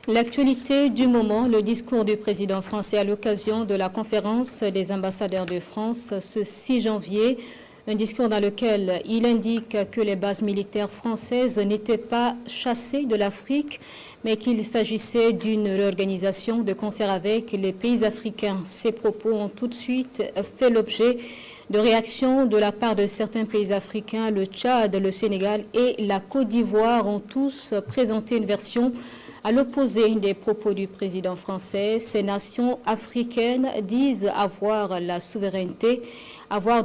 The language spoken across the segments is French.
L'actualité du moment, le discours du président français à l'occasion de la conférence des ambassadeurs de France ce 6 janvier. Un discours dans lequel il indique que les bases militaires françaises n'étaient pas chassées de l'Afrique, mais qu'il s'agissait d'une réorganisation de concert avec les pays africains. Ces propos ont tout de suite fait l'objet de réactions de la part de certains pays africains. Le Tchad, le Sénégal et la Côte d'Ivoire ont tous présenté une version à l'opposé des propos du président français. Ces nations africaines disent avoir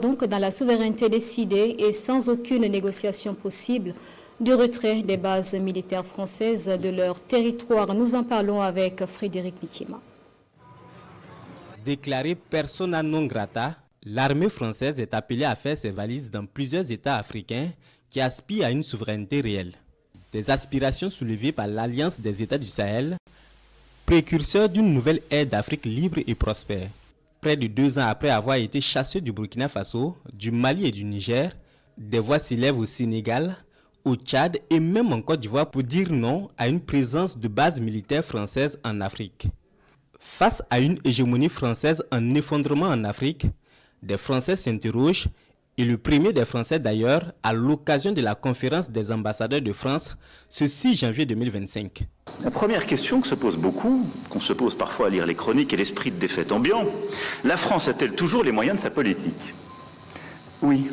donc dans la souveraineté décidée et sans aucune négociation possible du retrait des bases militaires françaises de leur territoire. Nous en parlons avec Frédéric Nikima. Déclarée persona non grata, l'armée française est appelée à faire ses valises dans plusieurs États africains qui aspirent à une souveraineté réelle. Des aspirations soulevées par l'Alliance des États du Sahel, précurseur d'une nouvelle ère d'Afrique libre et prospère. Près de 2 ans après avoir été chassés du Burkina Faso, du Mali et du Niger, des voix s'élèvent au Sénégal, au Tchad et même en Côte d'Ivoire pour dire non à une présence de bases militaires françaises en Afrique. Face à une hégémonie française en effondrement en Afrique, des Français s'interrogent, et le premier des Français d'ailleurs, à l'occasion de la conférence des ambassadeurs de France, ce 6 janvier 2025. La première question que se pose beaucoup, qu'on se pose parfois à lire les chroniques et l'esprit de défaite ambiant, la France a-t-elle toujours les moyens de sa politique? Oui.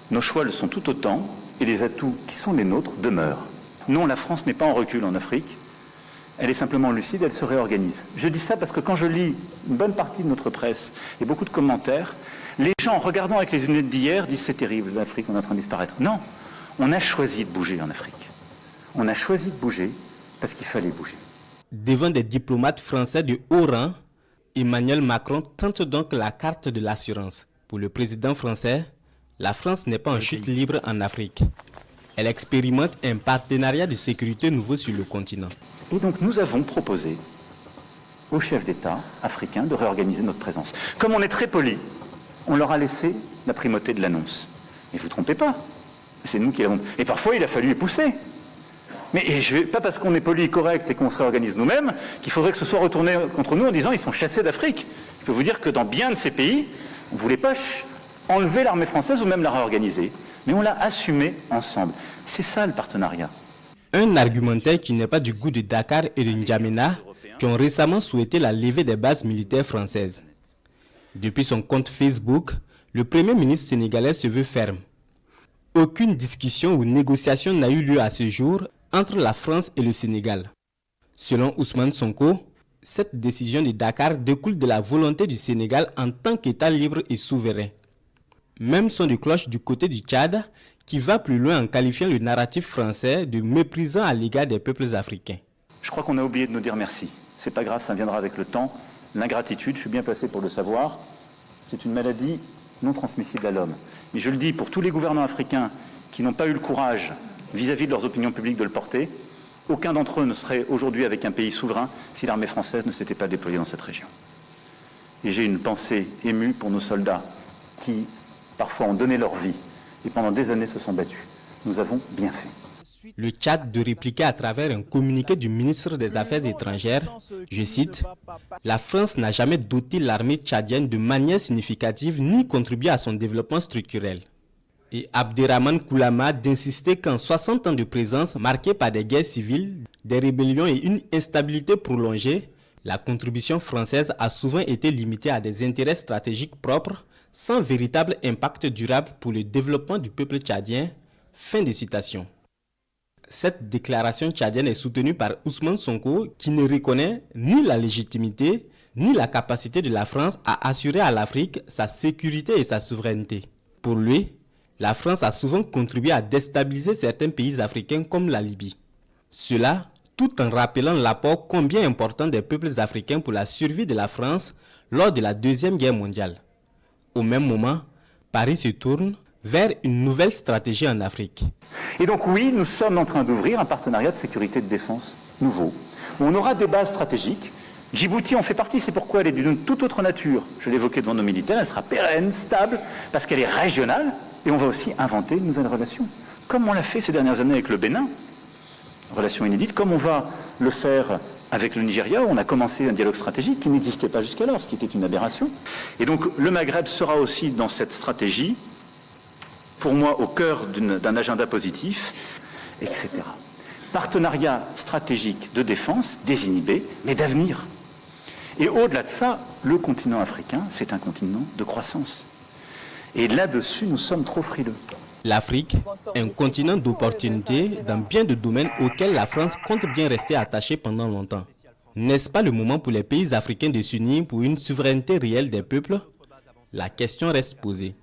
Nos choix le sont tout autant, et les atouts qui sont les nôtres demeurent. Non, la France n'est pas en recul en Afrique. Elle est simplement lucide, elle se réorganise. Je dis ça parce que quand je lis une bonne partie de notre presse et beaucoup de commentaires, les gens, en regardant avec les lunettes d'hier, disent c'est terrible, l'Afrique, on est en train de disparaître. Non, on a choisi de bouger en Afrique. On a choisi de bouger parce qu'il fallait bouger. Devant des diplomates français de haut rang, Emmanuel Macron tente donc la carte de l'assurance. Pour le président français, la France n'est pas en chute libre en Afrique. Elle expérimente un partenariat de sécurité nouveau sur le continent. Et donc nous avons proposé aux chefs d'État africains de réorganiser notre présence. Comme on est très poli, on leur a laissé la primauté de l'annonce. Mais vous ne vous trompez pas, c'est nous qui l'avons... Et parfois il a fallu les pousser. Mais pas parce qu'on est poli et correct et qu'on se réorganise nous-mêmes qu'il faudrait que ce soit retourné contre nous en disant ils sont chassés d'Afrique. Je peux vous dire que dans bien de ces pays, on ne voulait pas enlever l'armée française ou même la réorganiser. Mais on l'a assumé ensemble. C'est ça le partenariat. Un argumentaire qui n'est pas du goût de Dakar et de N'Djamena, qui ont récemment souhaité la levée des bases militaires françaises. Depuis son compte Facebook, le Premier ministre sénégalais se veut ferme. Aucune discussion ou négociation n'a eu lieu à ce jour entre la France et le Sénégal. Selon Ousmane Sonko, cette décision de Dakar découle de la volonté du Sénégal en tant qu'État libre et souverain. Même son de cloche du côté du Tchad, qui va plus loin en qualifiant le narratif français de méprisant à l'égard des peuples africains. Je crois qu'on a oublié de nous dire merci. C'est pas grave, ça viendra avec le temps. L'ingratitude, je suis bien placé pour le savoir, c'est une maladie non transmissible à l'homme. Mais je le dis pour tous les gouvernants africains qui n'ont pas eu le courage vis-à-vis de leurs opinions publiques de le porter, aucun d'entre eux ne serait aujourd'hui avec un pays souverain si l'armée française ne s'était pas déployée dans cette région. Et j'ai une pensée émue pour nos soldats qui, parfois, ont donné leur vie et pendant des années se sont battus. Nous avons bien fait. Le Tchad de répliquer à travers un communiqué du ministre des Affaires étrangères, je cite, « La France n'a jamais doté l'armée tchadienne de manière significative ni contribué à son développement structurel. » Et Abderrahmane Koulama d'insister qu'en 60 ans de présence marquée par des guerres civiles, des rébellions et une instabilité prolongée, la contribution française a souvent été limitée à des intérêts stratégiques propres, sans véritable impact durable pour le développement du peuple tchadien. Fin de citation. Cette déclaration tchadienne est soutenue par Ousmane Sonko qui ne reconnaît ni la légitimité ni la capacité de la France à assurer à l'Afrique sa sécurité et sa souveraineté. Pour lui, la France a souvent contribué à déstabiliser certains pays africains comme la Libye. Cela tout en rappelant l'apport combien important des peuples africains pour la survie de la France lors de la Deuxième Guerre mondiale. Au même moment, Paris se tourne vers une nouvelle stratégie en Afrique. Et donc oui, nous sommes en train d'ouvrir un partenariat de sécurité et de défense nouveau, où on aura des bases stratégiques. Djibouti en fait partie, c'est pourquoi elle est d'une toute autre nature. Je l'évoquais devant nos militaires, elle sera pérenne, stable, parce qu'elle est régionale, et on va aussi inventer de nouvelles relations. Comme on l'a fait ces dernières années avec le Bénin, relation inédite, comme on va le faire avec le Nigeria, où on a commencé un dialogue stratégique qui n'existait pas jusqu'alors, ce qui était une aberration. Et donc le Maghreb sera aussi dans cette stratégie, pour moi au cœur d'un agenda positif, etc. Partenariat stratégique de défense, désinhibé, mais d'avenir. Et au-delà de ça, le continent africain, c'est un continent de croissance. Et là-dessus, nous sommes trop frileux. L'Afrique, un continent d'opportunités dans bien de domaines auxquels la France compte bien rester attachée pendant longtemps. N'est-ce pas le moment pour les pays africains de s'unir pour une souveraineté réelle des peuples? La question reste posée.